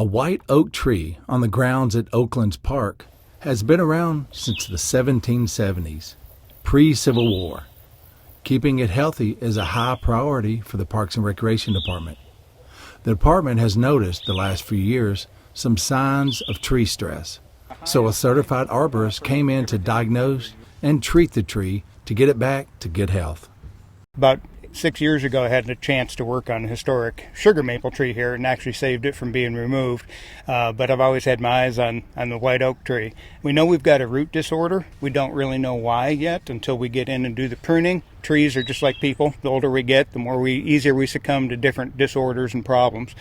A white oak tree on the grounds at Oaklands Park has been around since the 1770s, pre-Civil War. Keeping it healthy is a high priority for the Parks and Recreation Department. The department has noticed the last few years some signs of tree stress. So a certified arborist came in to diagnose and treat the tree to get it back to good health. About 6 years ago, I had a chance to work on a historic sugar maple tree here and actually saved it from being removed. But I've always had my eyes on the white oak tree. We know we've got a root disorder. We don't really know why yet until we get in and do the pruning. Trees are just like people. The older we get, the more easier we succumb to different disorders and problems.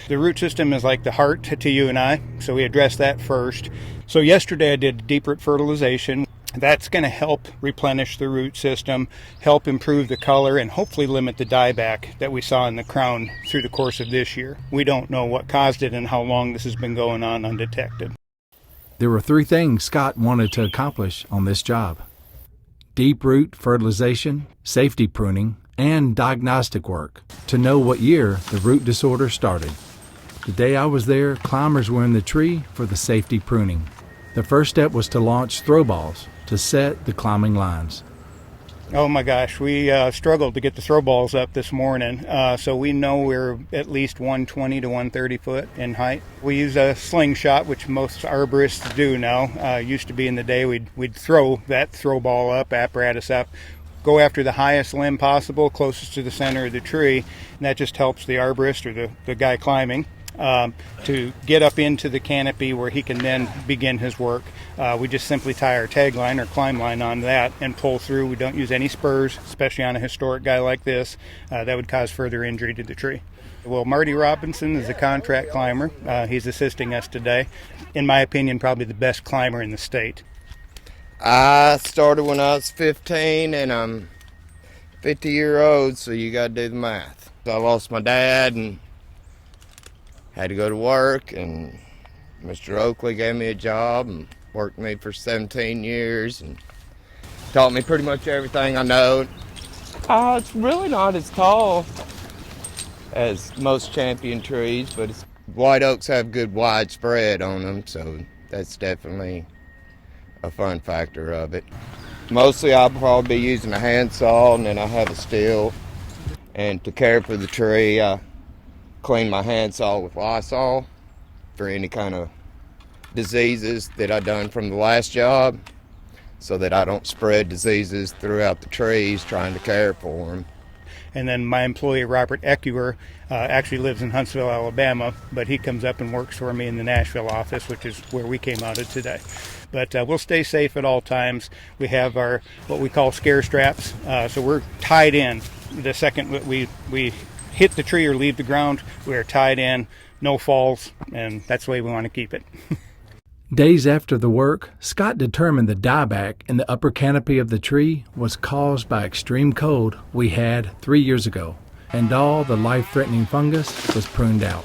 The root system is like the heart to you and I, so we address that first. So yesterday I did deep root fertilization. That's going to help replenish the root system, help improve the color, and hopefully limit the dieback that we saw in the crown through the course of this year. We don't know what caused it and how long this has been going on undetected. There were 3 things Scott wanted to accomplish on this job: deep root fertilization, safety pruning, and diagnostic work to know what year the root disorder started. The day I was there, climbers were in the tree for the safety pruning. The first step was to launch throw balls to set the climbing lines. Oh my gosh, we struggled to get the throw balls up this morning, so we know we're at least 120 to 130 foot in height. We use a slingshot, which most arborists do now. Used to be in the day we'd throw that throw ball up, apparatus up, go after the highest limb possible, closest to the center of the tree, and that just helps the arborist or the guy climbing to get up into the canopy where he can then begin his work. We just simply tie our tag line or climb line on that and pull through. We don't use any spurs, especially on a historic guy like this. That would cause further injury to the tree. Well, Marty Robinson is a contract climber. He's assisting us today. In my opinion, probably the best climber in the state. I started when I was 15 and I'm 50-year-old, so you got to do the math. I lost my dad and had to go to work, and Mr. Oakley gave me a job and worked me for 17 years and taught me pretty much everything I know. It's really not as tall as most champion trees, but white oaks have good widespread on them, so that's definitely a fun factor of it. Mostly I'll probably be using a handsaw, and then I have a steel. And to care for the tree, I clean my handsaw with Lysol for any kind of diseases that I've done from the last job, so that I don't spread diseases throughout the trees trying to care for them. And then my employee, Robert Ecuer, actually lives in Huntsville, Alabama, but he comes up and works for me in the Nashville office, which is where we came out of today. But we'll stay safe at all times. We have our what we call scare straps, so we're tied in. The second we hit the tree or leave the ground, we are tied in, no falls, and that's the way we want to keep it. Days after the work, Scott determined the dieback in the upper canopy of the tree was caused by extreme cold we had 3 years ago, and all the life-threatening fungus was pruned out.